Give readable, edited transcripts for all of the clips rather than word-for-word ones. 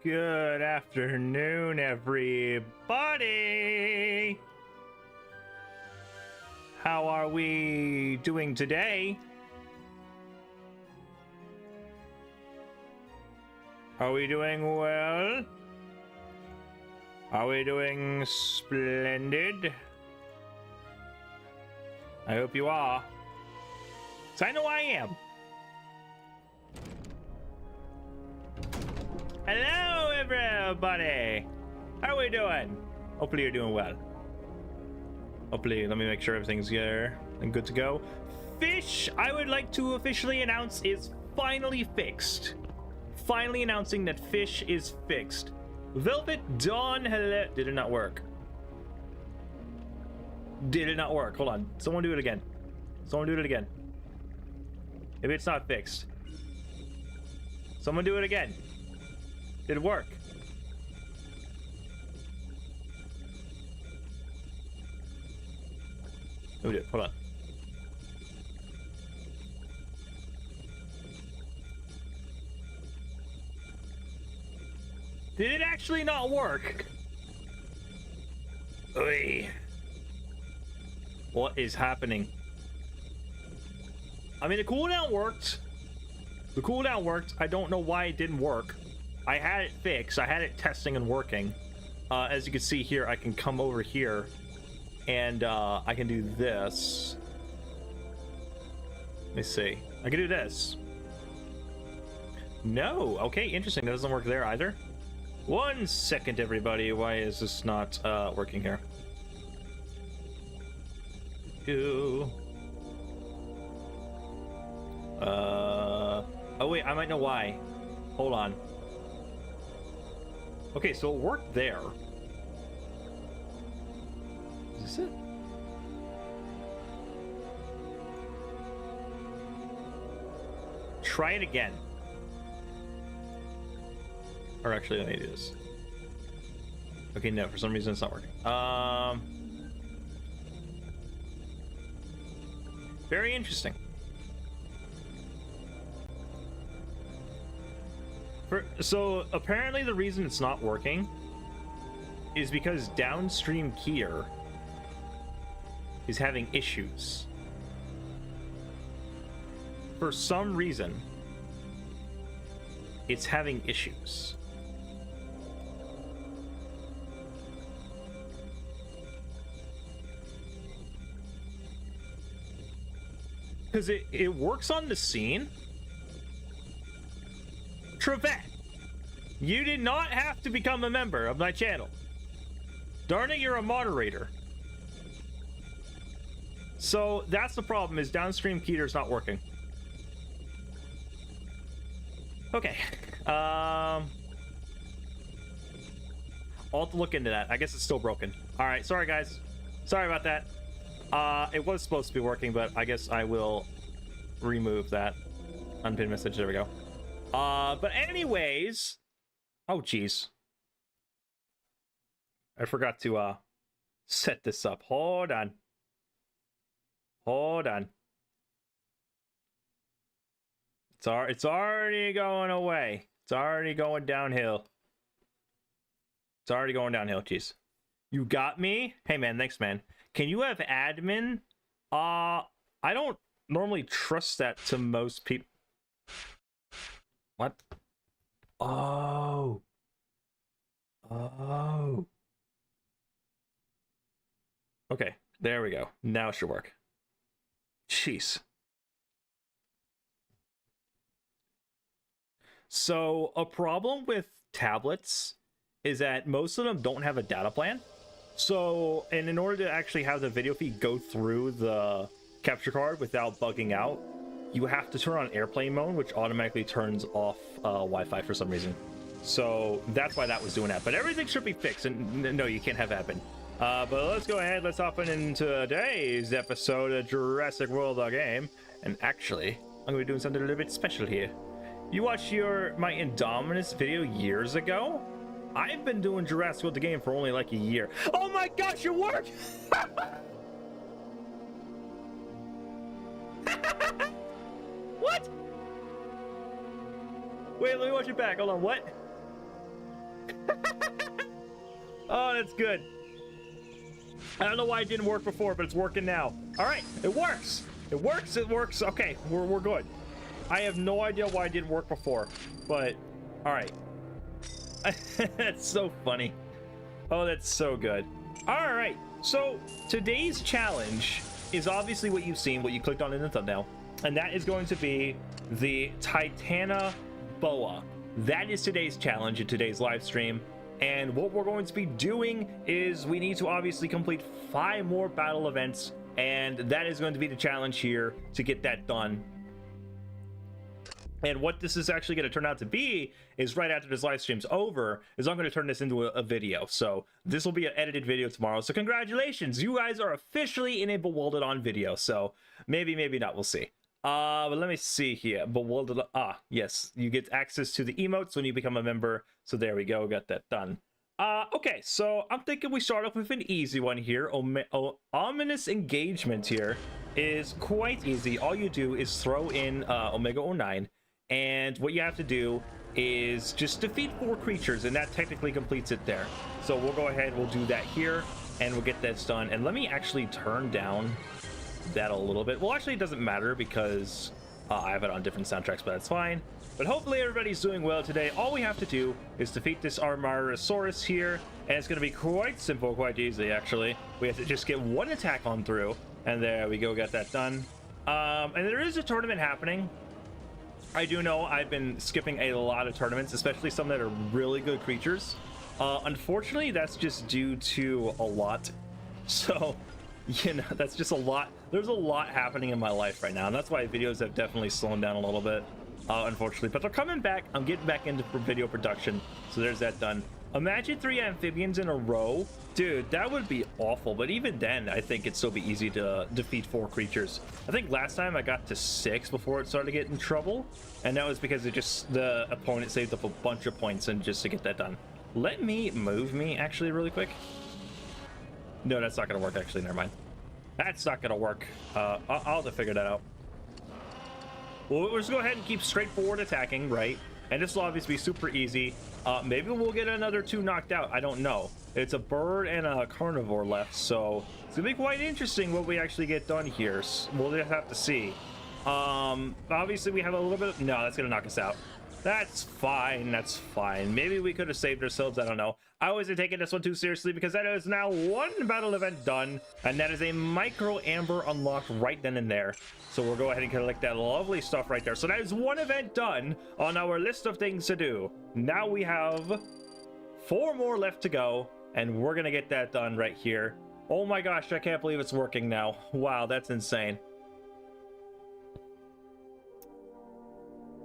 Good afternoon, everybody. How are we doing today? Are we doing well? Are we doing splendid? I hope you are. 'Cause I know I am. Hello, everybody. How are we doing? Hopefully you're doing well. Hopefully, let me make sure everything's here and good to go. Fish, I would like to officially announce, is finally fixed. Finally announcing that fish is fixed. Velvet Dawn, hello. Did it not work? Did it not work? Hold on. Someone do it again. Someone do it again. If it's not fixed. Someone do it again. Did it work? Let me do it. Hold on. Did it actually not work? Oy. What is happening? I mean, the cooldown worked. The cooldown worked. I don't know why it didn't work. I had it fixed. I had it testing and working. As you can see here, I can come over here and I can do this. Let me see. I can do this. No. Okay, interesting. That doesn't work there either. 1 second, everybody. Why is this not working here? Oh wait, I might know why. Hold on. Okay, so it worked there. Is this it? Try it again. Or actually, let me do this. Okay, no, for some reason it's not working. Very interesting. So apparently the reason it's not working is because downstream keyer is having issues. For some reason, it's having issues. Because it works on the scene. Trevette, you did not have to become a member of my channel. Darn it, you're a moderator. So that's the problem, is downstream keter's not working. Okay. I'll have to look into that. I guess it's still broken. All right, sorry guys. Sorry about that. It was supposed to be working, but I guess I will remove that unpinned message. There we go. But anyways, oh geez, I forgot to set this up. Hold on. It's already going away. It's already going downhill. Jeez. You got me? Hey man, thanks man. Can you have admin? I don't normally trust that to most people. What? Oh. Okay, there we go. Now it should work. Jeez. So a problem with tablets is that most of them don't have a data plan. So, and in order to actually have the video feed go through the capture card without bugging out, you have to turn on airplane mode, which automatically turns off Wi-Fi for some reason. So that's why that was doing that. But everything should be fixed, and no, you can't have happen. But let's go ahead. Let's hop into today's episode of Jurassic World the game. And actually, I'm going to be doing something a little bit special here. You watched my Indominus video years ago? I've been doing Jurassic World the game for only like a year. Oh my gosh, it worked! What? Wait, let me watch it back. Hold on, what? Oh, that's good. I don't know why it didn't work before, but it's working now. All right, it works. It works. It works. Okay, we're good. I have no idea why it didn't work before, but all right. That's so funny. Oh, that's so good. All right, so today's challenge is obviously what you've seen, what you clicked on in the thumbnail, and that is going to be the Titanoboa. That is today's challenge in today's live stream. And what we're going to be doing is we need to obviously complete 5 more battle events, and that is going to be the challenge here to get that done. And what this is actually going to turn out to be is right after this live stream's over is I'm going to turn this into a video. So this will be an edited video tomorrow. So congratulations, you guys are officially in a Bewildered on video. So maybe not, we'll see. But let me see here. Bewildered. Yes, you get access to the emotes when you become a member. So there we go, got that done. Okay, so I'm thinking we start off with an easy one here. Ominous engagement here is quite easy. All you do is throw in Omega 09, and what you have to do is just defeat 4 creatures, and that technically completes it there. So we'll go ahead, we'll do that here, and we'll get this done. And let me actually turn down that a little bit. Well, actually it doesn't matter because I have it on different soundtracks, but that's fine. But hopefully everybody's doing well today. All we have to do is defeat this Armarosaurus here, and it's going to be quite simple, quite easy actually. We have to just get 1 attack on through, and there we go, got that done. And there is a tournament happening. I do know I've been skipping a lot of tournaments, especially some that are really good creatures. Unfortunately, that's just due to a lot. So, you know, that's just a lot. There's a lot happening in my life right now, and that's why videos have definitely slowed down a little bit, unfortunately. But they're coming back. I'm getting back into video production, so there's that done. Imagine 3 amphibians in a row. Dude, that would be awful. But even then, I think it'd still be easy to defeat 4 creatures. I think last time I got to 6 before it started getting in trouble, and that was because the opponent saved up a bunch of points and just to get that done. Let me move me actually really quick. No, that's not gonna work actually, never mind. That's not gonna work. I'll have to figure that out. Well, let's go ahead and keep straightforward attacking, right? And this will obviously be super easy. Maybe we'll get another 2 knocked out, I don't know. It's a bird and a carnivore left, so it's gonna be quite interesting what we actually get done here. We'll just have to see. Obviously we have a little bit of, no, that's gonna knock us out. That's fine, that's fine. Maybe we could have saved ourselves, I don't know. I wasn't taking this one too seriously because that is now 1 battle event done, and that is a micro amber unlocked right then and there. So we'll go ahead and collect that lovely stuff right there. So that is 1 event done on our list of things to do. Now we have 4 more left to go, and we're gonna get that done right here. Oh my gosh, I can't believe it's working now. Wow, that's insane.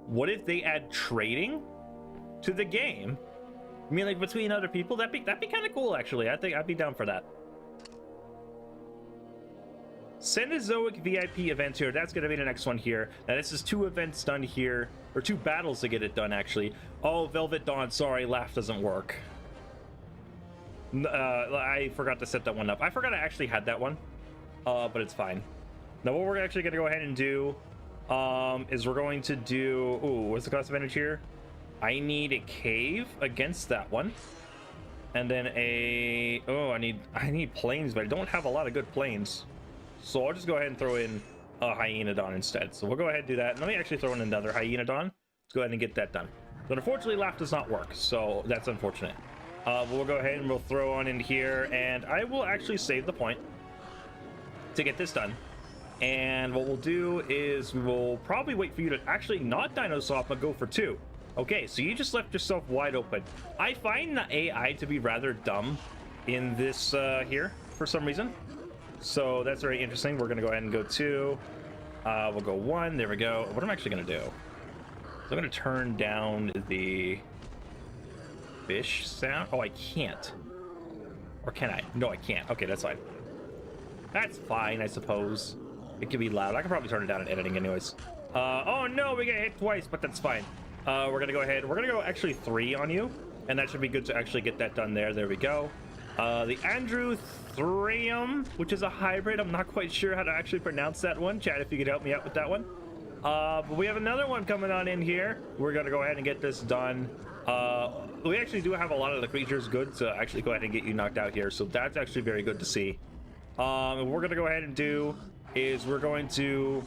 What if they add trading to the game? I mean, like between other people, that'd be kind of cool actually. I think I'd be down for that. Cenozoic VIP event here. That's gonna be the next one here. Now this is 2 events done here, or 2 battles to get it done actually. Oh, Velvet Dawn, sorry, laugh doesn't work. I forgot to set that one up. I forgot I actually had that one, but it's fine. Now what we're actually gonna go ahead and do is we're going to do, ooh, what's the cost advantage here? I need a cave against that one, and then I need planes, but I don't have a lot of good planes, so I'll just go ahead and throw in a Hyenodon instead. So we'll go ahead and do that. Let me actually throw in another Hyenodon. Let's go ahead and get that done. But unfortunately laugh does not work, so that's unfortunate. We'll go ahead and we'll throw on in here, and I will actually save the point to get this done. And what we'll do is we will probably wait for you to actually not Dinosaur, but go for 2. Okay, so you just left yourself wide open. I find the AI to be rather dumb in this here for some reason. So that's very interesting. We're gonna go ahead and go 2. We'll go 1. There we go. What am I actually gonna do? So I'm gonna turn down the fish sound. Oh, I can't. Or can I? No, I can't. Okay, that's fine. That's fine, I suppose. It can be loud. I can probably turn it down in editing anyways. Oh no, we get hit twice, but that's fine. We're gonna go ahead. We're gonna go actually 3 on you, and that should be good to actually get that done there. There we go. The Androtherium, which is a hybrid. I'm not quite sure how to actually pronounce that one. Chat, if you could help me out with that one. But we have another one coming on in here. We're gonna go ahead and get this done. We actually do have a lot of the creatures good to actually go ahead and get you knocked out here, so that's actually very good to see. What we're gonna go ahead and do is we're going to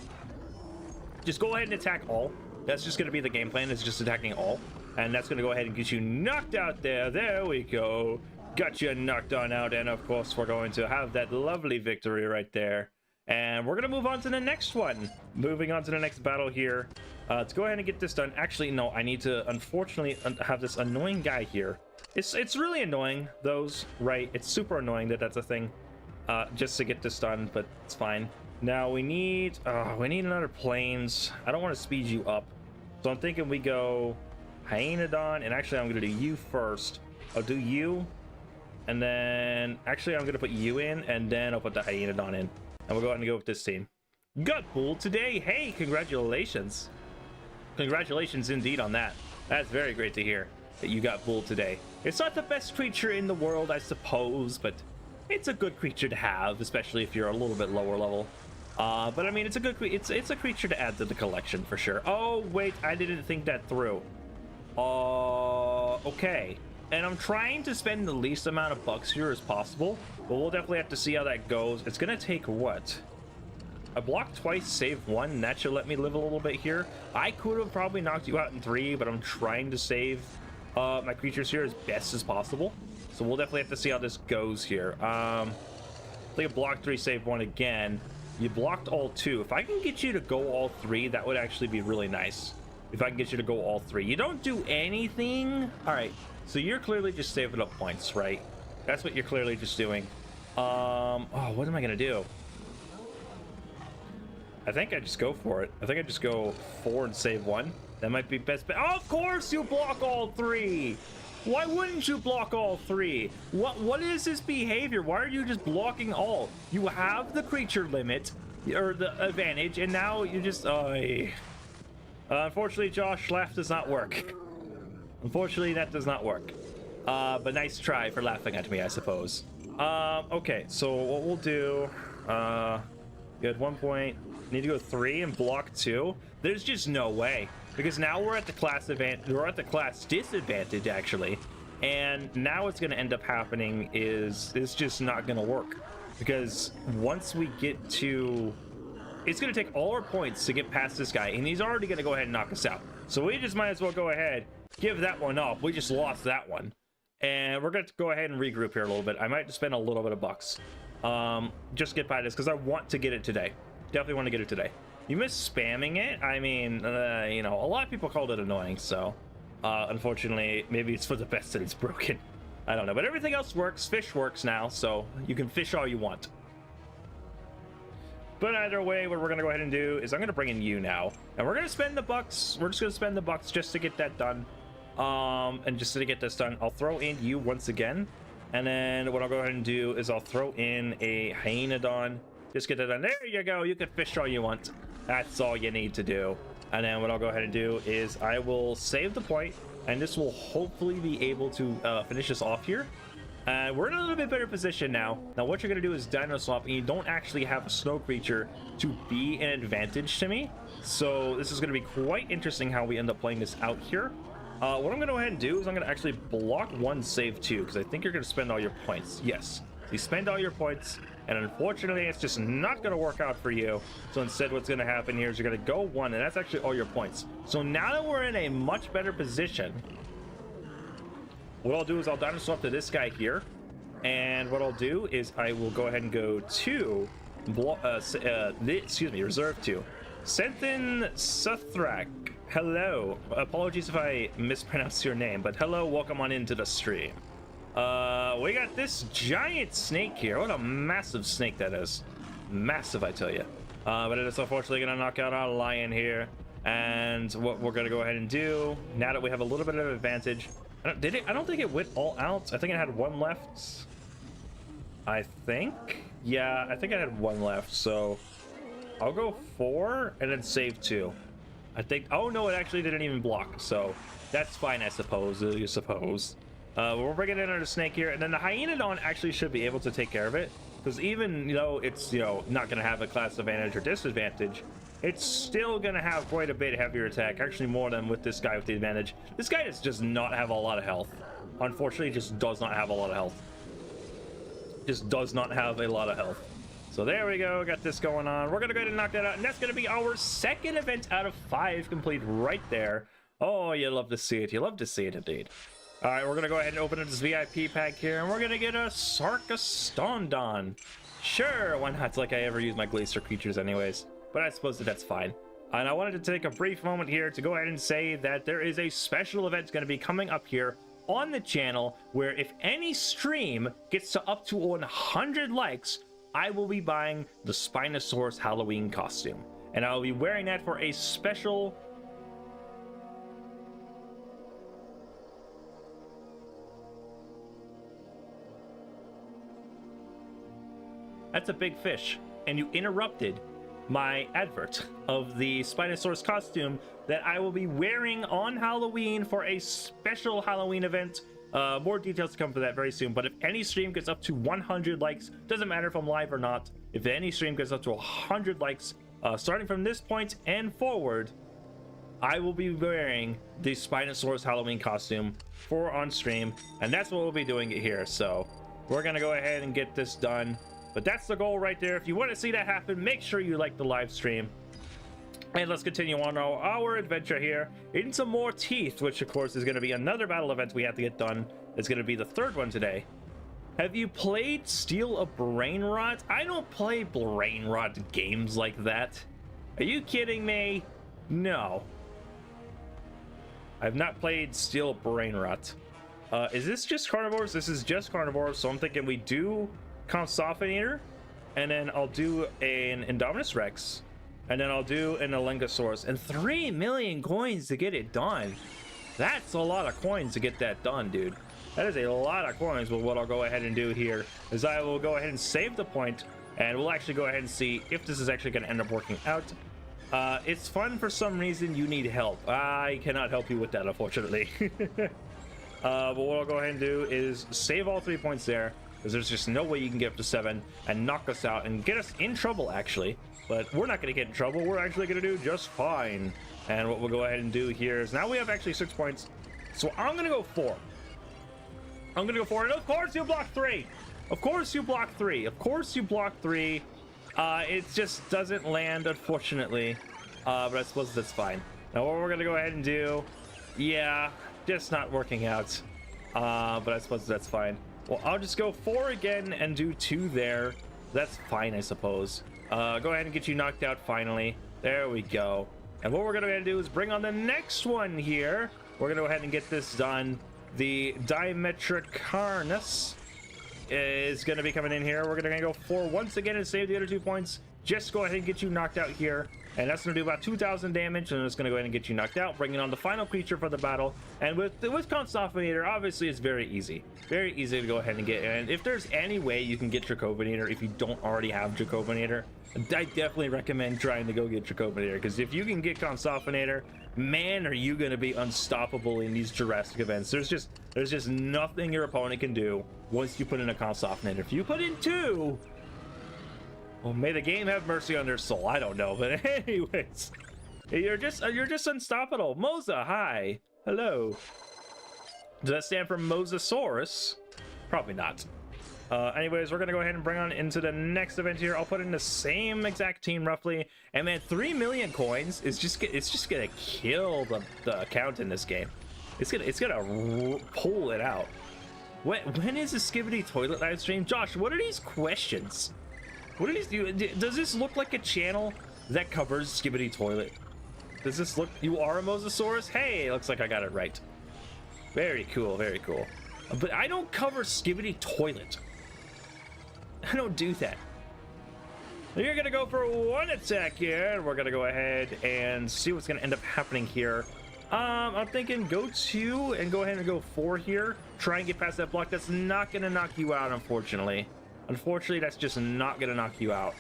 just go ahead and attack all. That's just gonna be the game plan, is just attacking all, and that's gonna go ahead and get you knocked out there. There we go, got you knocked on out, and of course we're going to have that lovely victory right there. And we're gonna move on to the next one. Moving on to the next battle here. Let's go ahead and get this done. Actually, no, I need to unfortunately have this annoying guy here. It's really annoying, those, right? It's super annoying that that's a thing, just to get this done, but it's fine. Now we need another planes. I don't want to speed you up, so I'm thinking we go Hyaenodon, and actually I'm gonna do you first. I'll do you, and then actually I'm gonna put you in, and then I'll put the Hyaenodon in. And we'll go ahead and go with this team. Got pulled today. Hey, congratulations. Congratulations indeed on that. That's very great to hear that you got pulled today. It's not the best creature in the world, I suppose, but it's a good creature to have, especially if you're a little bit lower level. But I mean, it's a good it's a creature to add to the collection for sure. Oh wait, I didn't think that through. Okay. And I'm trying to spend the least amount of bucks here as possible, but we'll definitely have to see how that goes. It's gonna take what? I blocked twice, save one. That should let me live a little bit here. I could have probably knocked you out in 3, but I'm trying to save my creatures here as best as possible. So we'll definitely have to see how this goes here. I think I blocked 3, save 1 again. You blocked all 2. If I can get you to go all 3, that would actually be really nice. If I can get you to go all 3. You don't do anything. All right. So you're clearly just saving up points, right? That's what you're clearly just doing. Oh, what am I gonna do? I think I just go for it. I think I just go 4 and save 1. That might be best bet. Oh, of course you block all 3. Why wouldn't you block all 3? What is this behavior? Why are you just blocking all? You have the creature limit or the advantage, and now you just unfortunately, Josh, laugh does not work. Unfortunately, that does not work. But nice try for laughing at me, I suppose. Okay, so what we'll do, you had 1 point, need to go 3 and block 2. There's just no way, because now we're at the class disadvantage actually, and now what's going to end up happening is it's just not going to work, because once we get to, it's going to take all our points to get past this guy, and he's already going to go ahead and knock us out. So we just might as well go ahead, give that one up. We just lost that one, and we're going to go ahead and regroup here a little bit. I might just spend a little bit of bucks, just get by this, because I want to get it today. Definitely want to get it today. You miss spamming it. I mean, you know, a lot of people called it annoying, so unfortunately, maybe it's for the best that it's broken. I don't know, but everything else works. Fish works now, so you can fish all you want. But either way, what we're gonna go ahead and do is I'm gonna bring in you now, and we're gonna spend the bucks. We're just gonna spend the bucks just to get that done, and just to get this done. I'll throw in you once again, and then what I'll go ahead and do is I'll throw in a Hyaenodon. Just get it done. There you go. You can fish all you want. That's all you need to do. And then what I'll go ahead and do is I will save the point, and this will hopefully be able to finish us off here. We're in a little bit better position now. Now what you're going to do is Dino Swap, and you don't actually have a snow creature to be an advantage to me. So this is going to be quite interesting how we end up playing this out here. What I'm going to go ahead and do is I'm going to actually block 1, save 2, because I think you're going to spend all your points. Yes, you spend all your points, and unfortunately it's just not going to work out for you. So instead what's going to happen here is you're going to go 1, and that's actually all your points. So now that we're in a much better position, what I'll do is I'll Dino Swap to this guy here, and what I'll do is I will go ahead and go to reserve 2 Senthin Suthrak. Hello, apologies if I mispronounce your name, but hello, welcome on into the stream. We got this giant snake here. What a massive snake that is. Massive, I tell you. But it is unfortunately gonna knock out our lion here. And what we're gonna go ahead and do, now that we have a little bit of advantage, I don't think it went all out. I think it had 1 left. I think, yeah, I think I had 1 left. So I'll go 4 and then save 2. I think, oh no, it actually didn't even block. So that's fine, I suppose. We're bringing in our snake here, and then the Hyaenodon actually should be able to take care of it, because even though it's, you know, not going to have a class advantage or disadvantage, it's still gonna have quite a bit heavier attack, actually more than with this guy with the advantage. This guy does not have a lot of health. Unfortunately, just does not have a lot of health. Just does not have a lot of health. So there we go, got this going on. We're gonna go ahead and knock that out, and that's gonna be our second event out of 5 complete right there. Oh, you love to see it. You love to see it indeed. All right, we're gonna go ahead and open up this VIP pack here, and we're gonna get a Sarkastondon. Sure, why not? It's like I ever use my Glacier creatures anyways, but I suppose that's fine. And I wanted to take a brief moment here to go ahead and say that there is a special event going to be coming up here on the channel where if any stream gets to up to 100 likes, I will be buying the Spinosaurus Halloween costume. And I will be wearing that for a special... That's a big fish, and you interrupted my advert of the Spinosaurus costume that I will be wearing on Halloween for a special Halloween event. More details to come for that very soon, but if any stream gets up to 100 likes, doesn't matter if I'm live or not, if any stream gets up to 100 likes, starting from this point and forward, I will be wearing the Spinosaurus Halloween costume for on stream, and that's what we'll be doing it here. So we're gonna go ahead and get this done. But that's the goal right there. If you want to see that happen, make sure you like the live stream. And let's continue on our adventure here into more teeth, which of course is going to be another battle event we have to get done. It's going to be the third one today. Have you played Steal a Brain Rot? I don't play brain rot games like that. Are you kidding me? No. I've not played Steal a Brain Rot. Is this just carnivores? This is just carnivores, so I'm thinking we do Consophinator, and then I'll do an Indominus Rex, and then I'll do an Alengosaurus, and 3 million coins to get it done. That's a lot of coins to get that done, dude. That is a lot of coins. But what I'll go ahead and do here is I will go ahead and save the point, and we'll actually go ahead and see if this is actually going to end up working out. It's fun for some reason. You need help. I cannot help you with that, unfortunately. But what I'll go ahead and do is save all 3 points there, because there's just no way you can get up to 7 and knock us out and get us in trouble, actually. But we're not going to get in trouble. We're actually going to do just fine. And what we'll go ahead and do here is now we have actually 6 points. So I'm going to go 4. I'm going to go 4. And of course you block 3. Of course you block 3. Of course you block 3. It just doesn't land, unfortunately. But I suppose that's fine. Now what we're going to go ahead and do... Yeah, just not working out. But I suppose that's fine. Well, I'll just go 4 again and do 2 there. That's fine, I suppose. Go ahead and get you knocked out finally. There we go. And what we're going to go ahead and do is bring on the next one here. We're going to go ahead and get this done. The Dimetricarnus is going to be coming in here. We're going to go 4 once again and save the other 2 points. Just go ahead and get you knocked out here. And that's going to do about 2,000 damage, and it's going to go ahead and get you knocked out, bringing on the final creature for the battle. And with Consophinator, obviously it's very easy. Very easy to go ahead and get. And if there's any way you can get Jacobinator if you don't already have Jacobinator, I definitely recommend trying to go get Jacobinator, because if you can get Consophinator, man, are you going to be unstoppable in these Jurassic events. There's just nothing your opponent can do once you put in a Consophinator. If you put in 2... well, may the game have mercy on their soul. I don't know, but anyways, you're just unstoppable. Moza, hi, hello. Does that stand for Mosasaurus? Probably not. Anyways, we're gonna go ahead and bring on into the next event here. I'll put in the same exact team roughly, and man, 3 million coins is just gonna kill the account in this game. It's gonna pull it out. When is the Skibidi Toilet live stream? Josh, what are these questions? What are these? Does this look like a channel that covers Skibidi Toilet? Does this look... You are a Mosasaurus? Hey, looks like I got it right. Very cool, very cool. But I don't cover Skibidi Toilet. I don't do that. You're gonna go for 1 attack here, and we're gonna go ahead and see what's gonna end up happening here. I'm thinking go 2 and go ahead and go 4 here. Try and get past that block. That's not gonna knock you out, unfortunately. Unfortunately, that's just not gonna knock you out.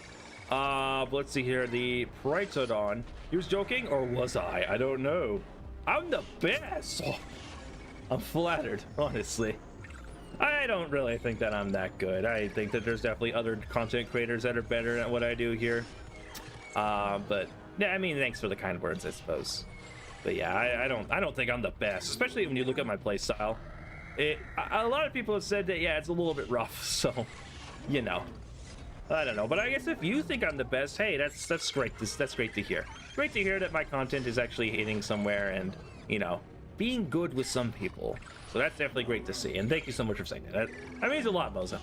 But let's see here. The Prytodon. He was joking, or was I? I don't know. I'm the best. Oh, I'm flattered, honestly. I don't really think that I'm that good. I think that there's definitely other content creators that are better at what I do here. But Yeah, I mean, thanks for the kind words, I suppose. But yeah, I don't think I'm the best, especially when you look at my play style. A lot of people have said that, yeah, it's a little bit rough, so, you know. I don't know, but I guess if you think I'm the best, hey, that's great. That's great to hear. Great to hear that my content is actually hitting somewhere and, you know, being good with some people. So that's definitely great to see, and thank you so much for saying that. That means a lot, Moza.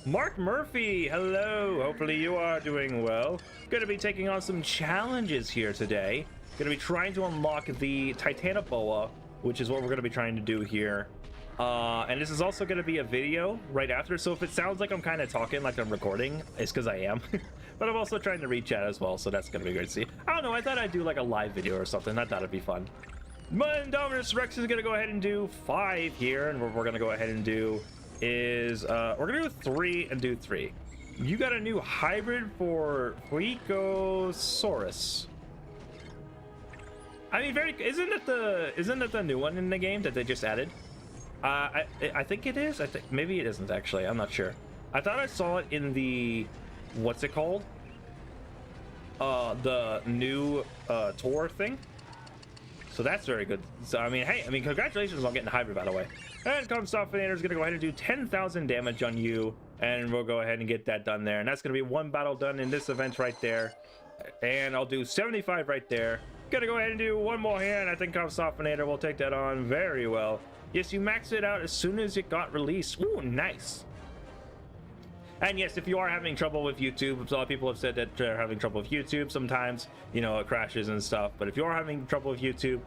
Mark Murphy, hello. Hopefully you are doing well. Going to be taking on some challenges here today. Going to be trying to unlock the Titanoboa, which is what we're going to be trying to do here. And this is also going to be a video right after, so if it sounds like I'm kind of talking like I'm recording, it's because I am. But I'm also trying to read chat as well, so that's going to be great to see. I don't know, I thought I'd do like a live video or something. I thought it'd be fun. Dominus Rex is going to go ahead and do 5 here, and what we're going to go ahead and do is we're going to do 3 and do 3. You got a new hybrid for Fuecosaurus. I mean, isn't it the new one in the game that they just added? I think it is. I think maybe it isn't actually. I'm not sure. I thought I saw it in the, what's it called? The new tour thing. So that's very good. So I mean, hey, congratulations on getting a hybrid, by the way. And Comstoffinator is gonna go ahead and do 10,000 damage on you, and we'll go ahead and get that done there. And that's gonna be 1 battle done in this event right there. And I'll do 75 right there. Gonna go ahead and do 1 more here, and I think Comstoffinator will take that on very well. Yes, you maxed it out as soon as it got released. Ooh, nice. And yes, if you are having trouble with YouTube, a lot of people have said that they're having trouble with YouTube sometimes, you know, it crashes and stuff. But if you are having trouble with YouTube,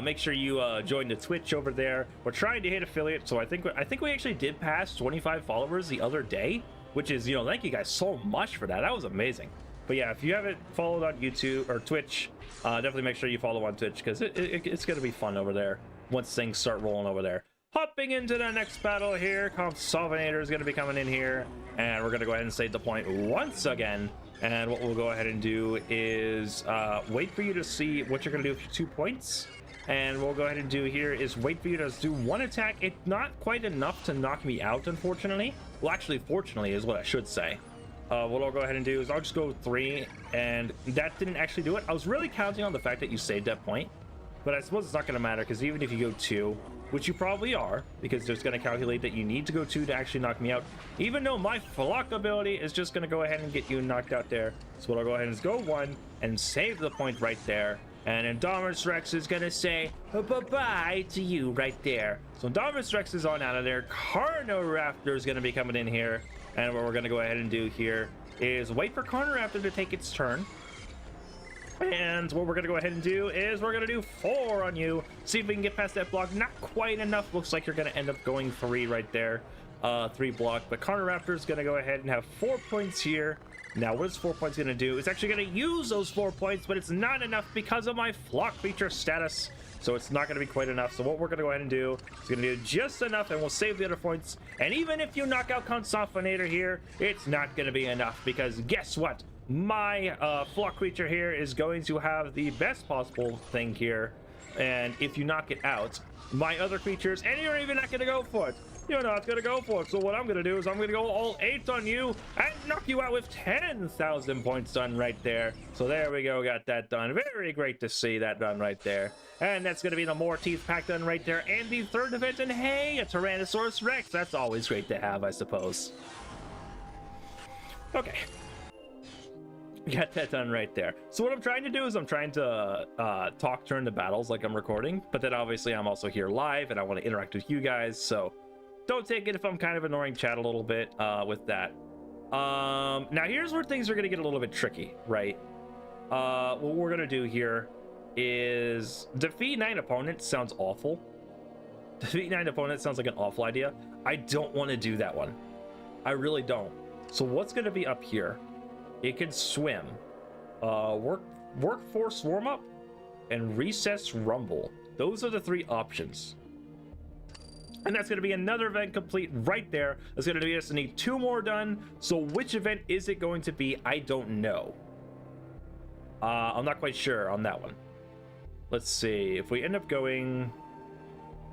make sure you join the Twitch over there. We're trying to hit affiliate, so I think we actually did pass 25 followers the other day, which is, you know, thank you guys so much for that. That was amazing. But yeah, if you haven't followed on YouTube or Twitch, definitely make sure you follow on Twitch, because it's going to be fun over there once things start rolling over there. Hopping into the next battle here, Compsolvinator is going to be coming in here, and we're going to go ahead and save the point once again. And what we'll go ahead and do is wait for you to see what you're going to do for 2 points. And we'll go ahead and do here is wait for you to do 1 attack. It's not quite enough to knock me out, unfortunately. Well, actually, fortunately is what I should say. What I'll go ahead and do is I'll just go 3, and that didn't actually do it. I was really counting on the fact that you saved that point, but I suppose it's not going to matter, because even if you go 2, which you probably are, because it's going to calculate that you need to go 2 to actually knock me out, even though my flock ability is just going to go ahead and get you knocked out there. So what I'll go ahead and is go 1 and save the point right there. And Indominus Rex is going to say bye-bye to you right there. So Indominus Rex is on out of there. Carnoraptor is going to be coming in here. And what we're going to go ahead and do here is wait for Carnoraptor to take its turn. And what we're going to go ahead and do is we're going to do 4 on you. See if we can get past that block. Not quite enough. Looks like you're going to end up going 3 right there. 3 block. But Carnoraptor is going to go ahead and have 4 points here. Now, what is 4 points going to do? It's actually going to use those 4 points, but it's not enough because of my flock feature status. So it's not going to be quite enough. So what we're going to go ahead and do is going to do just enough, and we'll save the other points. And even if you knock out Consophinator here, it's not going to be enough, because guess what? My flock creature here is going to have the best possible thing here. And if you knock it out, my other creatures, and you're even not going to go for it. You're not going to go for it. So what I'm going to do is I'm going to go all 8 on you and knock you out with 10,000 points done right there. So there we go. Got that done. Very great to see that done right there. And that's going to be the more teeth pack done right there. And the third event. And hey, a Tyrannosaurus Rex. That's always great to have, I suppose. Okay. Got that done right there. So what I'm trying to do is I'm trying to talk during the battles like I'm recording. But then obviously I'm also here live and I want to interact with you guys. So don't take it if I'm kind of ignoring chat a little bit with that. Now here's where things are going to get a little bit tricky, right? What we're going to do here is defeat 9 opponents sounds awful. Defeat 9 opponents sounds like an awful idea. I don't want to do that one. I really don't. So what's going to be up here? It can swim, workforce warm up, and recess rumble. Those are the 3 options. And that's going to be another event complete right there. That's going to be us to need 2 more done. So which event is it going to be? I don't know. I'm not quite sure on that one. Let's see. If we end up going,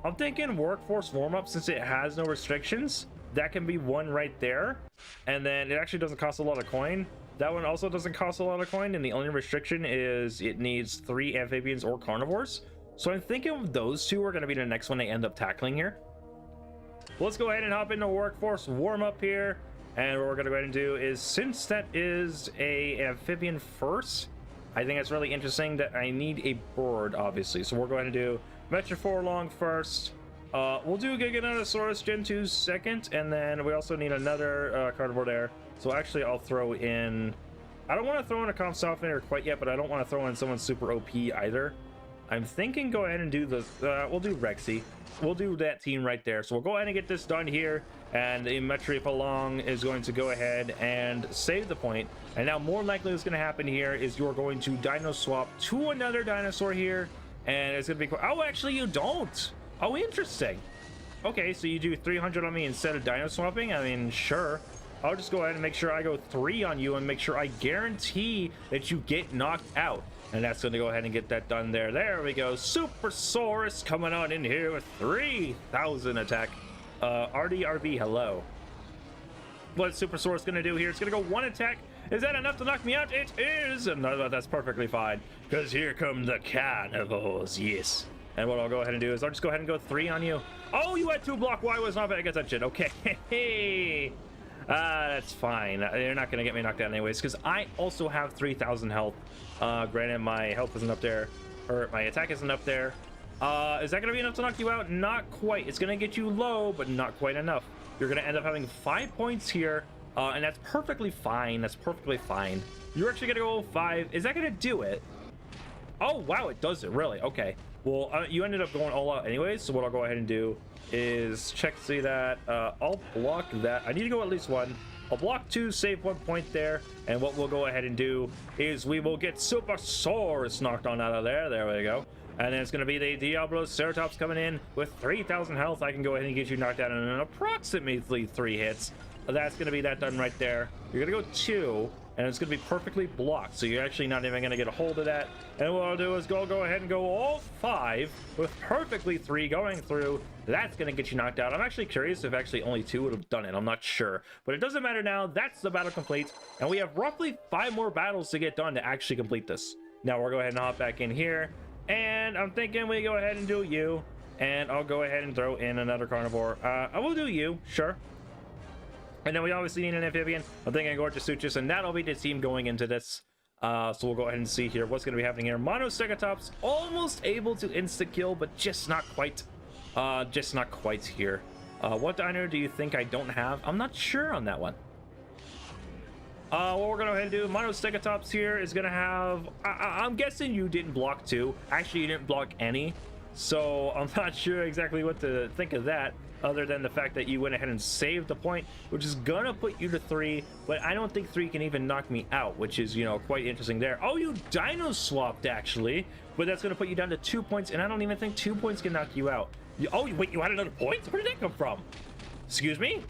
I'm thinking workforce warm-up, since it has no restrictions. That can be one right there. And then it actually doesn't cost a lot of coin. That one also doesn't cost a lot of coin, and the only restriction is it needs 3 amphibians or carnivores. So I'm thinking those 2 are going to be the next one they end up tackling here. Let's go ahead and hop into workforce warm up here. And what we're going to go ahead and do is, since that is a amphibian first, I think it's really interesting that I need a bird, obviously. So we're going to do Metro Forlong first. We'll do Giganotosaurus Gen 2 second, and then we also need another carnivore there. So actually, I'll throw in... I don't want to throw in a Comp Softener quite yet, but I don't want to throw in someone super OP either. I'm thinking go ahead and do the... we'll do Rexy. We'll do that team right there. So we'll go ahead and get this done here, and the Metro Forlong is going to go ahead and save the point. And now more likely what's going to happen here is you're going to Dino Swap to another dinosaur here, and it's going to be... Oh, actually, you don't! Oh, interesting. Okay, so you do 300 on me instead of Dino Swapping? I mean, sure. I'll just go ahead and make sure I go 3 on you and make sure I guarantee that you get knocked out. And that's going to go ahead and get that done there. There we go. Supersaurus coming on in here with 3,000 attack. RDRV, hello. What's Supersaurus going to do here? It's going to go 1 attack. Is that enough to knock me out? It is. And that's perfectly fine, because here come the carnivores. Yes. And what I'll go ahead and do is I'll just go ahead and go 3 on you. Oh, you had 2 block. Why was not paying attention? Okay. That's fine. You're not going to get me knocked out anyways, because I also have 3,000 health. Granted, my health isn't up there, or my attack isn't up there. Is that going to be enough to knock you out? Not quite. It's going to get you low, but not quite enough. You're going to end up having 5 points here, and that's perfectly fine. That's perfectly fine. You're actually going to go 5. Is that going to do it? Oh, wow, it does it. Really? Okay. Well, you ended up going all out anyways, so what I'll go ahead and do is check to see that. I'll block that. I need to go at least 1. I'll block 2, save 1 point there, and what we'll go ahead and do is we will get Supersaurus knocked on out of there. There we go. And then it's going to be the Diabloceratops coming in with 3,000 health. I can go ahead and get you knocked out in an approximately 3 hits. That's going to be that done right there. You're going to go 2, and it's going to be perfectly blocked, so you're actually not even going to get a hold of that. And what I'll do is go ahead and go all 5 with perfectly 3 going through. That's going to get you knocked out. I'm actually curious if actually only 2 would have done it. I'm not sure, but it doesn't matter now. That's the battle complete, and we have roughly 5 more battles to get done to actually complete this. Now we'll go ahead and hop back in here, and I'm thinking we go ahead and do you, and I'll go ahead and throw in another carnivore. I will do you, sure. And then we obviously need an amphibian. I'm thinking Gorgesuchus, and that'll be the team going into this. So we'll go ahead and see here what's going to be happening here. Monoceratops almost able to insta-kill, but just not quite. Just not quite here. What dino do you think I don't have? I'm not sure on that one. What we're going to go ahead and do, Monoceratops here is going to have... I'm guessing you didn't block 2. Actually, you didn't block any. So I'm not sure exactly what to think of that, other than the fact that you went ahead and saved the point, which is gonna put you to 3, but I don't think 3 can even knock me out, which is, you know, quite interesting there. Oh, you dino swapped actually, but that's gonna put you down to 2 points, and I don't even think 2 points can knock you out. Oh, wait, you had another point? Where did that come from? Excuse me?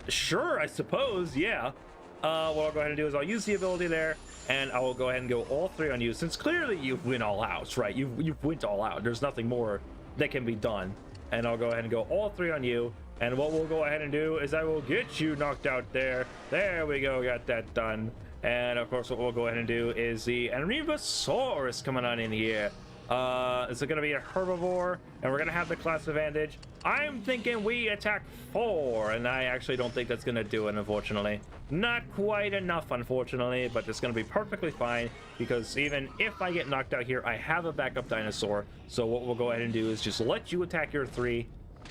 Sure, I suppose, yeah. What I'll go ahead and do is I'll use the ability there, and I will go ahead and go all 3 on you, since clearly you've went all out, right? You've went all out. There's nothing more that can be done. And I'll go ahead and go all 3 on you. And what we'll go ahead and do is I will get you knocked out there. There we go, got that done. And of course, what we'll go ahead and do is the Anribosaurus coming on in here. Is it going to be a herbivore? And we're going to have the class advantage. I'm thinking we attack 4, and I actually don't think that's going to do it, unfortunately. Not quite enough, unfortunately, but it's going to be perfectly fine, because even if I get knocked out here, I have a backup dinosaur. So what we'll go ahead and do is just let you attack your 3.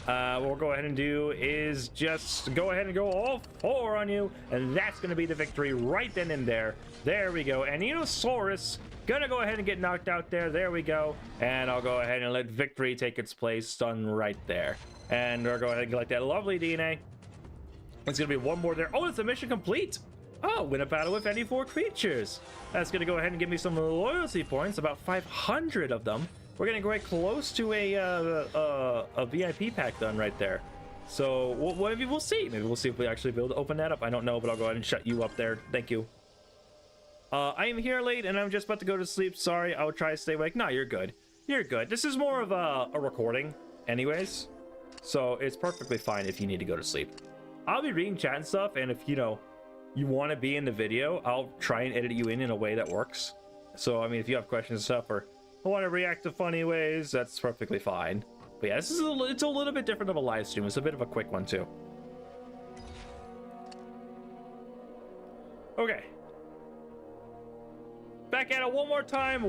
What we'll go ahead and do is just go ahead and go all 4 on you, and that's going to be the victory right then and there. There we go. And Ankylosaurus gonna go ahead and get knocked out there. There we go. And I'll go ahead and let victory take its place. Done right there. And we'll go ahead and collect that lovely DNA. It's gonna be 1 more there. Oh, it's a mission complete. Oh, win a battle with any 4 creatures. That's gonna go ahead and give me some loyalty points, about 500 of them. We're getting quite close to a VIP pack done right there. So maybe we'll see. Maybe we'll see if we actually be able to open that up. I don't know, but I'll go ahead and shut you up there. Thank you. I am here late, and I'm just about to go to sleep. Sorry, I'll try to stay awake. No, you're good. You're good. This is more of a recording anyways, so it's perfectly fine if you need to go to sleep. I'll be reading chat and stuff, and if, you know, you want to be in the video, I'll try and edit you in a way that works. So I mean, if you have questions and stuff, or want to react to funny ways, that's perfectly fine. But yeah, this is it's a little bit different of a live stream. It's a bit of a quick one too. Okay, back at it one more time.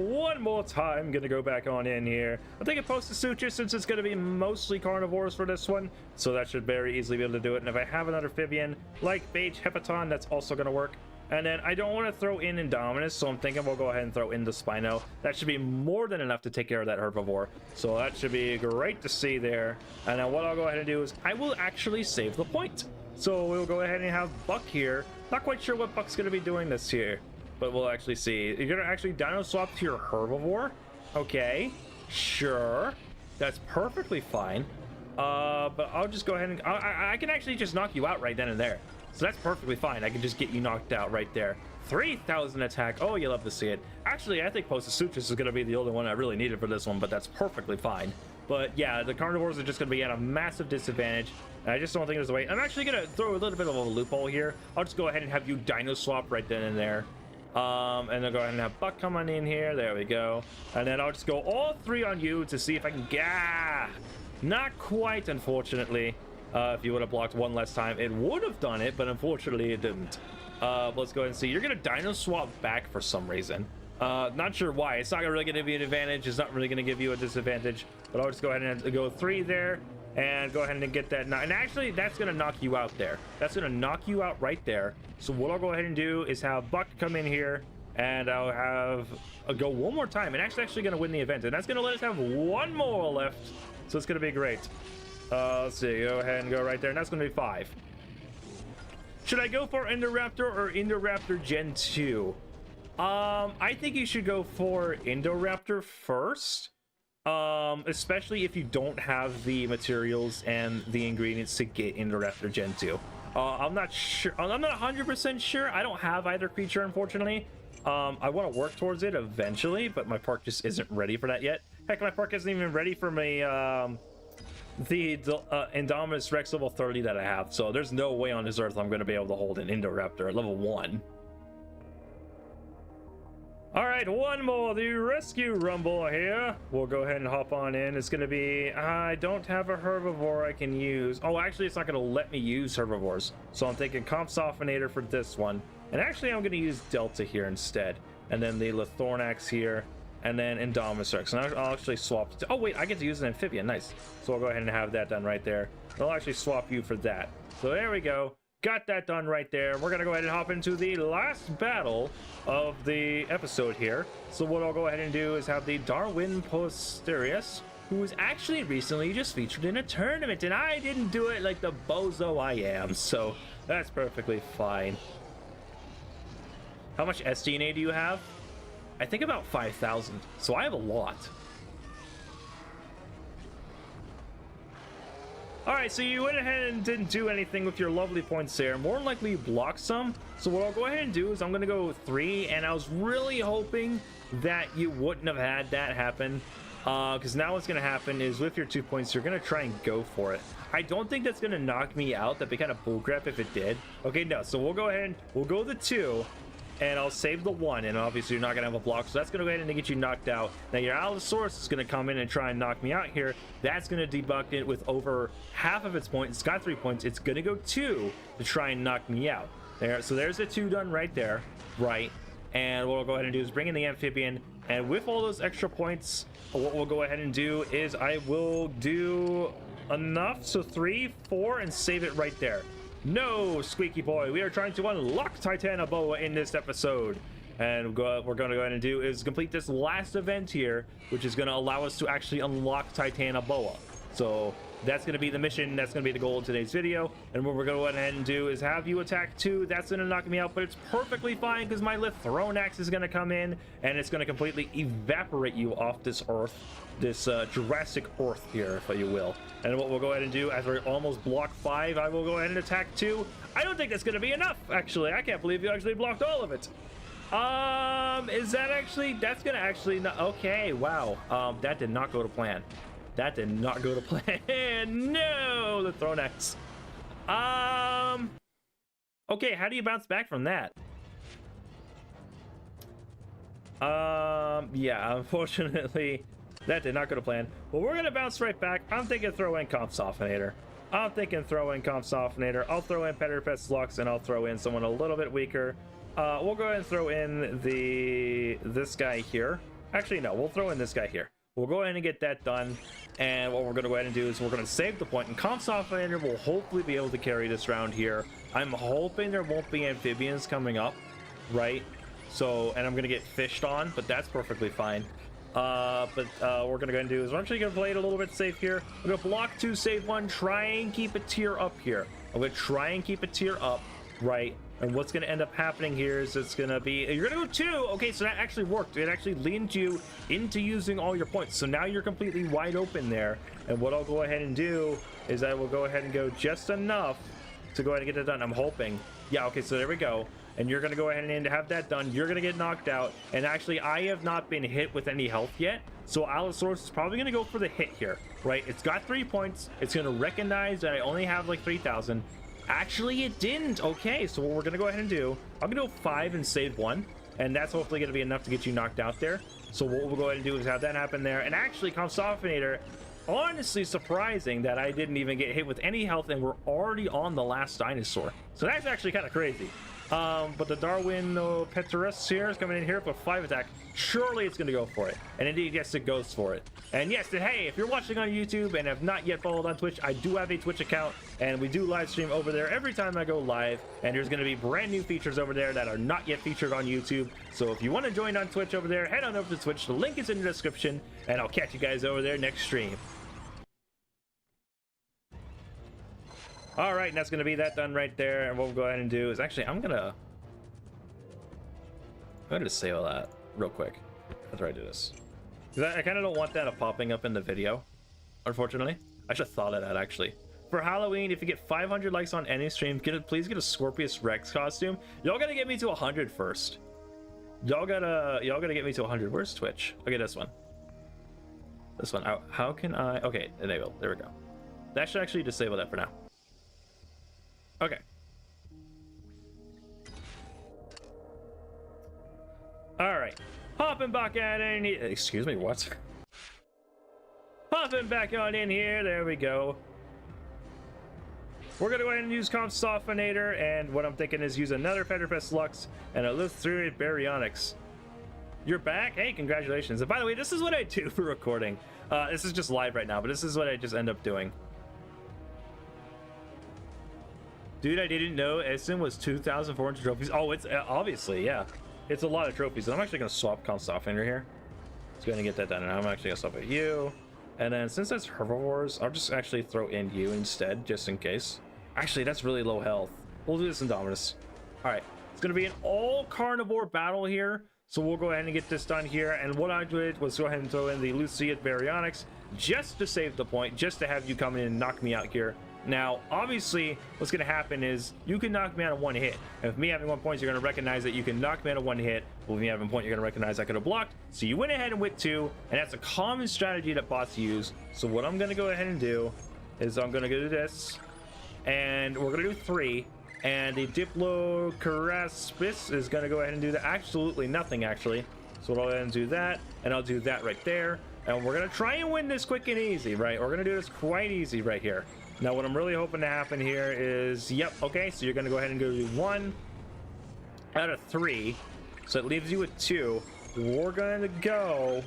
Gonna go back on in here. I'm thinking Post-Suture, since it's gonna be mostly carnivores for this one, so that should very easily be able to do it. And if I have another amphibian like Beige Hepaton, that's also gonna work. And then I don't want to throw in Indominus, so I'm thinking we'll go ahead and throw in the Spino. That should be more than enough to take care of that herbivore, so that should be great to see there. And then what I'll go ahead and do is I will actually save the point. So we'll go ahead and have Buck here. Not quite sure what Buck's going to be doing this year, but we'll actually see. You're going to actually dino swap to your herbivore? Okay, sure. That's perfectly fine. But I'll just go ahead and... I can actually just knock you out right then and there. So that's perfectly fine. I can just get you knocked out right there. 3,000 attack. Oh, you love to see it. Actually, I think Post-Suture is going to be the only one I really needed for this one, but that's perfectly fine. But yeah, the carnivores are just going to be at a massive disadvantage. And I just don't think there's a way. I'm actually going to throw a little bit of a loophole here. I'll just go ahead and have you dino swap right then and there. And then go ahead and have Buck come on in here. There we go. And then I'll just go all three on you to see if I can get... Not quite, unfortunately. If you would have blocked one less time, it would have done it, but unfortunately it didn't. Let's go ahead and see. You're going to dino swap back for some reason. Not sure why. It's not really going to be an advantage. It's not really going to give you a disadvantage, but I'll just go ahead and go 3 there and go ahead and get that. And actually, that's going to knock you out there. That's going to knock you out right there. So what I'll go ahead and do is have Buck come in here, and I'll have go one more time, and actually going to win the event. And that's going to let us have one more left. So it's going to be great. Let's see, go ahead and go right there, and that's going to be 5. Should I go for Indoraptor or Indoraptor Gen 2? I think you should go for Indoraptor first, especially if you don't have the materials and the ingredients to get Indoraptor Gen 2. I'm not sure. I'm not 100% sure. I don't have either creature, unfortunately. I want to work towards it eventually, but my park just isn't ready for that yet. Heck, my park isn't even ready for my the Indominus Rex level 30 that I have, so there's no way on this earth I'm going to be able to hold an Indoraptor at level 1. All right, one more, the Rescue Rumble here. We'll go ahead and hop on in. It's going to be, I don't have a herbivore I can use. Oh, actually, it's not going to let me use herbivores, so I'm thinking Comp Softenator for this one. And actually, I'm going to use Delta here instead, and then the Lithornax here, and then Indominus Rex. And I'll actually swap it to, oh wait, I get to use an amphibian, nice. So I'll go ahead and have that done right there. I'll actually swap you for that. So there we go, got that done right there. We're gonna go ahead and hop into the last battle of the episode here. So what I'll go ahead and do is have the Darwin Posterius, who was actually recently just featured in a tournament, and I didn't do it like the bozo I am, so that's perfectly fine. How much SDNA do you have? I think about 5,000, so I have a lot. All right, so you went ahead and didn't do anything with your lovely points there. More than likely you blocked some. So what I'll go ahead and do is I'm gonna go 3, and I was really hoping that you wouldn't have had that happen. Because now what's gonna happen is with your 2 points, you're gonna try and go for it. I don't think that's gonna knock me out. That'd be kind of bullcrap if it did. Okay, no, so we'll go ahead and we'll go the 2. And I'll save the 1, and obviously you're not gonna have a block, so that's gonna go ahead and get you knocked out. Now your Allosaurus is gonna come in and try and knock me out here. That's gonna debuff it with over half of its points. It's got 3 points. It's gonna go 2 to try and knock me out. There, so there's a 2 done right there, right? And what we'll go ahead and do is bring in the amphibian, and with all those extra points, what we'll go ahead and do is I will do enough, so 3, 4, and save it right there. No, Squeaky Boy, we are trying to unlock Titanoboa in this episode. And what we're going to go ahead and do is complete this last event here, which is going to allow us to actually unlock Titanoboa. So that's going to be the mission. That's going to be the goal of today's video. And what we're going to go ahead and do is have you attack 2. That's going to knock me out, but it's perfectly fine because my Lithornax is going to come in, and it's going to completely evaporate you off this Earth, this Jurassic Earth here, if you will. And what we'll go ahead and do, after I almost block 5, I will go ahead and attack 2. I don't think that's going to be enough, actually. I can't believe you actually blocked all of it. Is that actually, that's going to actually, not, okay, wow. That did not go to plan. That did not go to plan. No, the Thronex. Okay, how do you bounce back from that? Yeah, unfortunately, that did not go to plan. But we're gonna bounce right back. I'm thinking throw in Comp Softenator. I'm thinking throw in Comp Softenator. I'll throw in Petterpest Lux, and I'll throw in someone a little bit weaker. We'll go ahead and throw in this guy here. Actually, no, we'll throw in this guy here. We'll go ahead and get that done. And what we're going to go ahead and do is we're going to save the point, and Comp Softenator will hopefully be able to carry this round here. I'm hoping there won't be amphibians coming up, right? So, and I'm going to get fished on, but that's perfectly fine. What we're going to go and do is we're actually going to play it a little bit safe here. We're going to block 2, save 1, try and keep a tier up here. I'm going to try and keep a tier up, right? And what's going to end up happening here is it's going to be, you're going to go 2. Okay, so that actually worked. It actually leaned you into using all your points. So now you're completely wide open there. And what I'll go ahead and do is I will go ahead and go just enough to go ahead and get it done. I'm hoping. Yeah, okay, so there we go. And you're going to go ahead and have that done. You're going to get knocked out. And actually, I have not been hit with any health yet. So Allosaurus is probably going to go for the hit here, right? It's got 3 points. It's going to recognize that I only have like 3,000. Actually, it didn't. Okay, so what we're going to go ahead and do, I'm going to go 5 and save 1. And that's hopefully going to be enough to get you knocked out there. So what we'll go ahead and do is have that happen there. And actually, Comp Softenator, honestly surprising that I didn't even get hit with any health, and we're already on the last dinosaur. So that's actually kind of crazy. But the Darwinopterus here is coming in here with 5 attack. Surely it's going to go for it. And indeed, yes, it goes for it. And yes, hey, if you're watching on YouTube and have not yet followed on Twitch, I do have a Twitch account, and we do live stream over there every time I go live. And there's going to be brand new features over there that are not yet featured on YouTube. So if you want to join on Twitch over there, head on over to Twitch. The link is in the description, and I'll catch you guys over there next stream. All right, and that's going to be that done right there. And what we'll go ahead and do is actually, I'm going to save all that real quick after I do this. Because I kind of don't want that popping up in the video, unfortunately. I should have thought of that, actually. For Halloween, if you get 500 likes on any stream, please get a Scorpius Rex costume. Y'all got to get me to 100 first. Y'all gotta get me to 100. Where's Twitch? Okay, this one. This one. How can I... Okay, enable. There we go. That should actually disable that for now. Okay. All right. Hopping back out in here. Excuse me, what? Hopping back on in here. There we go. We're going to go ahead and use Comp Softenator, and what I'm thinking is use another Petterpest Lux and a Lutheriid Baryonyx. You're back? Hey, congratulations. And by the way, this is what I do for recording. This is just live right now, but this is what I just end up doing. Dude, I didn't know Essen was 2,400 trophies. Oh, it's obviously, yeah. It's a lot of trophies. And I'm actually going to swap Comp Softenator here. Let's go ahead and get that done. And I'm actually going to swap at you. And then since that's herbivores, I'll just actually throw in you instead, just in case. Actually, that's really low health. We'll do this Indominus. All right. It's going to be an all carnivore battle here. So we'll go ahead and get this done here. And what I did was go ahead and throw in the Lutheriid Baryonyx just to save the point, just to have you come in and knock me out here. Now, obviously, what's going to happen is you can knock me out of 1 hit. And with me having 1 point, you're going to recognize that you can knock me out of 1 hit. With me having 1 point, you're going to recognize I could have blocked. So you went ahead and went 2, and that's a common strategy that bots use. So what I'm going to go ahead and do is I'm going to go do this, and we're going to do 3. And the Diplocaraspis is going to go ahead and do that. Absolutely nothing, actually. So I'll go ahead and do that, and I'll do that right there. And we're going to try and win this quick and easy, right? We're going to do this quite easy right here. Now, what I'm really hoping to happen here is, yep, okay, so you're going to go ahead and go to 1 out of 3. So it leaves you with 2. We're going to go,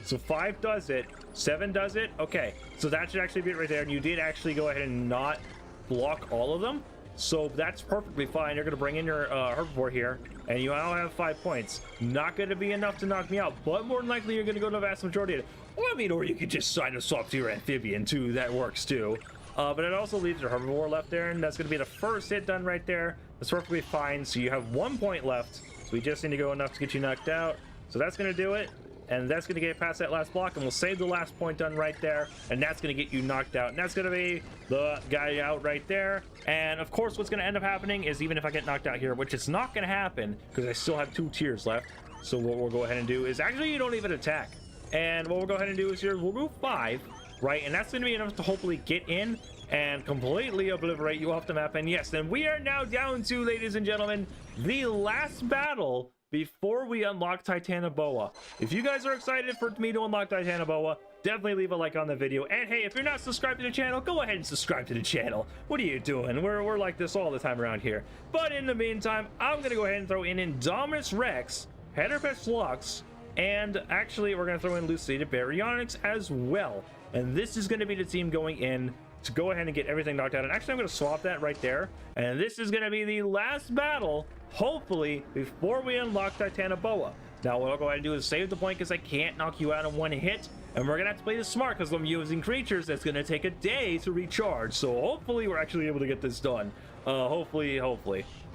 so 5 does it, 7 does it. Okay, so that should actually be it right there. And you did actually go ahead and not block all of them. So that's perfectly fine. You're going to bring in your herbivore here, and you now have 5 points. Not going to be enough to knock me out, but more than likely you're going to go to the vast majority of it. Well, I mean, or you could just sign a swap to your amphibian too. That works too. But it also leaves your herbivore left there, and that's going to be the first hit done right there. That's perfectly fine. So you have 1 point left. So we just need to go enough to get you knocked out. So that's going to do it. And that's going to get past that last block, and we'll save the last point done right there. And that's going to get you knocked out. And that's going to be the guy out right there. And of course, what's going to end up happening is even if I get knocked out here, which is not going to happen because I still have 2 tiers left. So what we'll go ahead and do is actually you don't even attack. And what we'll go ahead and do is here, we'll go 5, right? And that's going to be enough to hopefully get in and completely obliterate you off the map. And yes, then we are now down to, ladies and gentlemen, the last battle before we unlock Titanoboa. If you guys are excited for me to unlock Titanoboa, definitely leave a like on the video. And hey, if you're not subscribed to the channel, go ahead and subscribe to the channel. What are you doing? We're like this all the time around here. But in the meantime, I'm gonna go ahead and throw in Indominus Rex, Headerpest Lux, and actually we're gonna throw in Lucida Baryonyx as well. And this is gonna be the team going in to go ahead and get everything knocked out. And actually I'm gonna swap that right there. And this is gonna be the last battle, hopefully, before we unlock Titanoboa. Now what I'll go ahead and do is save the point because I can't knock you out in one hit. And we're gonna have to play this smart because I'm using creatures that's gonna take a day to recharge. So hopefully we're actually able to get this done. Hopefully.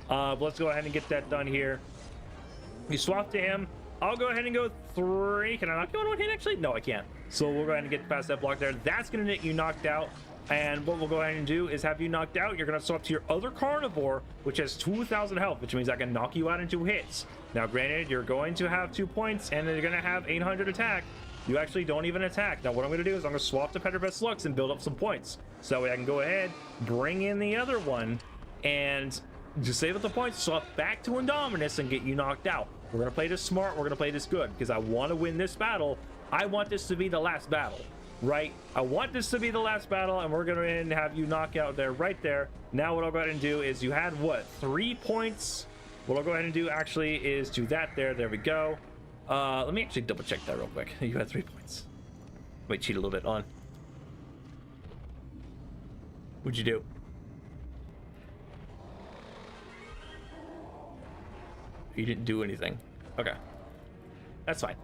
But let's go ahead and get that done here. We swap to him. I'll go ahead and go 3. Can I knock you on one hit actually? No, I can't. So we'll go ahead and get past that block there. That's gonna get you knocked out. And what we'll go ahead and do is have you knocked out. You're gonna swap to your other carnivore, which has 2,000 health, which means I can knock you out in 2 hits. Now granted, you're going to have 2 points and you're gonna have 800 attack. You actually don't even attack. Now what I'm gonna do is I'm gonna swap to Headerpest Lux and build up some points. So that way I can go ahead, bring in the other one, and just save up the points, swap back to Indominus and get you knocked out. We're gonna play this smart, we're gonna play this good, because I want to win this battle. I want this to be the last battle, right? I want this to be the last battle, and we're gonna have you knock out there, right there. Now what I'll go ahead and do is you had what, 3 points? What I'll go ahead and do actually is do that there. There we go. Let me actually double check that real quick. You had 3 points. Wait, cheat a little bit on. What'd you do? You didn't do anything. Okay, that's fine.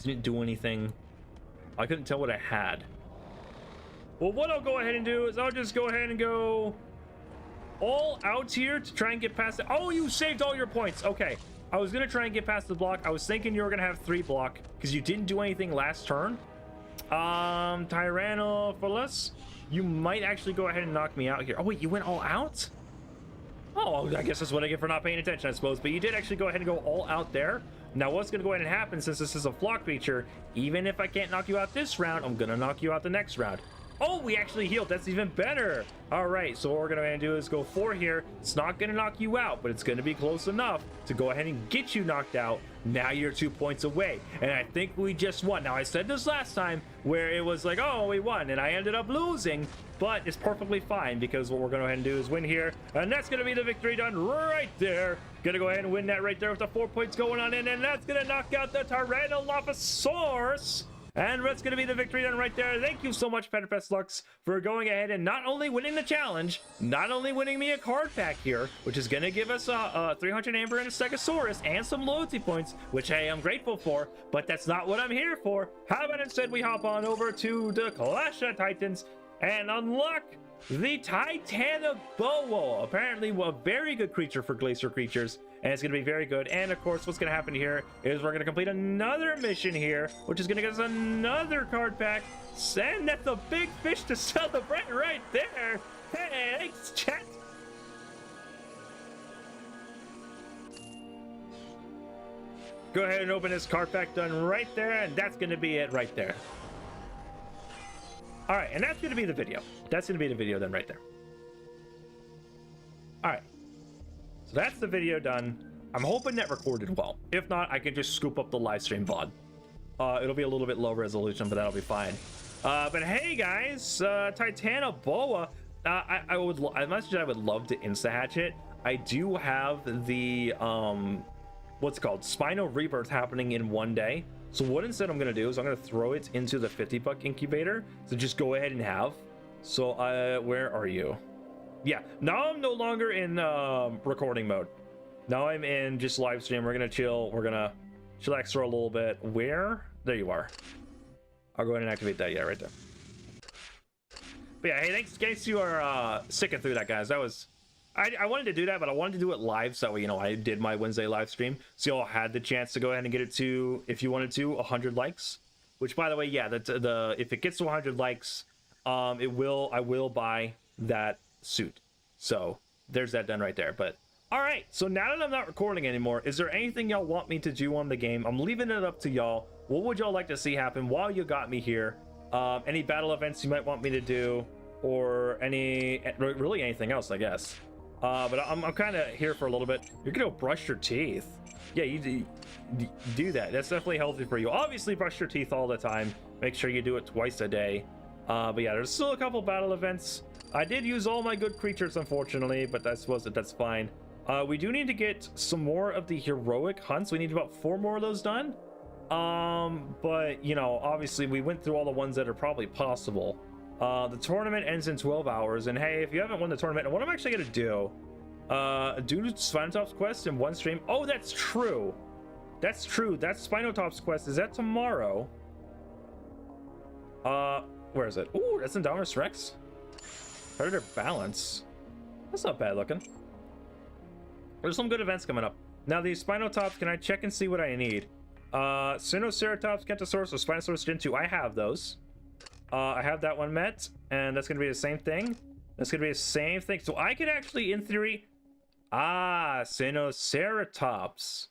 Didn't do anything. I couldn't tell what I had. Well, what I'll go ahead and do is I'll just go ahead and go all out here to try and get past it. Oh, you saved all your points. Okay, I was gonna try and get past the block. I was thinking you were gonna have 3 block because you didn't do anything last turn. Tyrannophiles, you might actually go ahead and knock me out here. Oh wait, you went all out? Oh, I guess that's what I get for not paying attention, I suppose. But you did actually go ahead and go all out there. Now what's going to go ahead and happen, since this is a flock feature, even if I can't knock you out this round, I'm going to knock you out the next round. Oh, we actually healed. That's even better. All right, so what we're going to do is go 4 here. It's not going to knock you out, but it's going to be close enough to go ahead and get you knocked out. Now you're 2 points away, and I think we just won. Now, I said this last time where it was like, oh, we won, and I ended up losing, but it's perfectly fine because what we're going to go ahead and do is win here, and that's going to be the victory done right there. Going to go ahead and win that right there with the 4 points going on in, and that's going to knock out the Titanoboa. And that's going to be the victory done right there. Thank you so much, Headerpest Lux, for going ahead and not only winning the challenge, not only winning me a card pack here, which is going to give us a 300 Amber and a Stegosaurus and some loyalty points, which hey, I'm grateful for, but that's not what I'm here for. How about instead we hop on over to the Clash of Titans and unlock the Titanoboa, apparently a very good creature for glacier creatures, and it's going to be very good. And of course, what's going to happen here is we're going to complete another mission here, which is going to give us another card pack, and that's a big fish to celebrate right there. Hey, thanks, chat. Go ahead and open this card pack done right there, and that's going to be it right there. All right, and that's going to be the video. That's going to be the video then right there. All right. So that's the video done. I'm hoping that recorded well. If not, I can just scoop up the live stream VOD. It'll be a little bit low resolution, but that'll be fine. But hey, guys, Titanoboa. I would love to insta-hatch it. I do have the, what's it called? Spino Rebirth happening in 1 day. So what instead I'm going to do is I'm going to throw it into the 50-buck incubator. So just go ahead and have. So where are you? Yeah, now I'm no longer in recording mode. Now I'm in just live stream. We're going to chill. We're going to chillax for a little bit. Where? There you are. I'll go ahead and activate that. Yeah, right there. But yeah, hey, thanks in case you are sticking through that, guys. That was... I wanted to do that, but I wanted to do it live, so you know I did my Wednesday live stream, so y'all had the chance to go ahead and get it to, if you wanted to, 100 likes. Which, by the way, yeah, if it gets to 100 likes, I will buy that suit. So there's that done right there. But all right, so now that I'm not recording anymore, is there anything y'all want me to do on the game? I'm leaving it up to y'all. What would y'all like to see happen while you got me here? Any battle events you might want me to do, or really anything else, I guess. But I'm kind of here for a little bit. You're gonna brush your teeth. Yeah, you do that. That's definitely healthy for you. Obviously, brush your teeth all the time. Make sure you do it twice a day. But yeah, there's still a couple battle events. I did use all my good creatures, unfortunately, but that's fine. We do need to get some more of the heroic hunts. We need about 4 more of those done. But you know, obviously we went through all the ones that are probably possible. The tournament ends in 12 hours, and hey, if you haven't won the tournament, and what I'm actually gonna do Spinotop's quest in one stream. Oh, that's true. That's true. That's Spinotop's quest. Is that tomorrow? Where is it? Ooh, that's Indominus Rex. Predator Balance. That's not bad looking. There's some good events coming up. Now, these Spinotops, can I check and see what I need? Sinoceratops, Kentosaurus, or Spinosaurus Gen 2. I have those. I have that one met, and that's gonna be the same thing. That's gonna be the same thing. So I could actually, in theory, Sinoceratops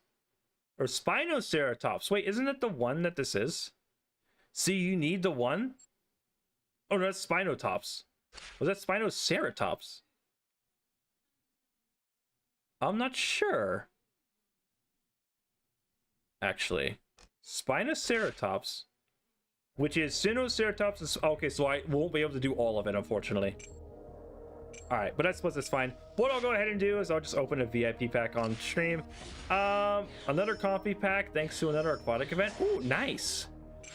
or Spinoceratops. Wait, isn't it the one that this is? See, you need the one. Oh no, that's Spinotops. Was that Spinoceratops? I'm not sure. Actually, Spinoceratops, which is Sinoceratops. Is okay, so I won't be able to do all of it, unfortunately. All right, but I suppose that's fine. What I'll go ahead and do is I'll just open a VIP pack on stream. Another coffee pack, thanks to another aquatic event. Ooh, nice.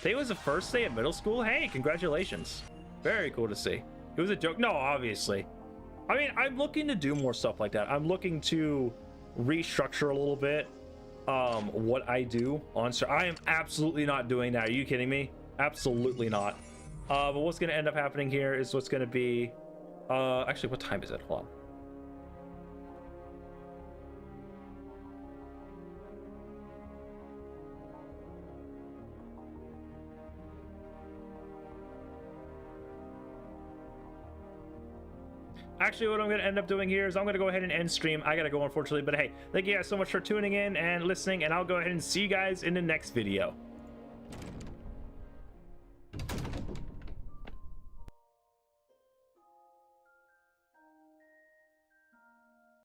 Today was the first day of middle school. Hey, congratulations. Very cool to see. It was a joke. No, obviously. I mean, I'm looking to do more stuff like that. I'm looking to restructure a little bit what I do on stream. I am absolutely not doing that. Are you kidding me? Absolutely not. But what's going to end up happening here is what's going to be actually, what time is it? Hold on. Actually, what I'm going to end up doing here is I'm going to go ahead and end stream. I got to go, unfortunately, but hey, thank you guys so much for tuning in and listening, and I'll go ahead and see you guys in the next video.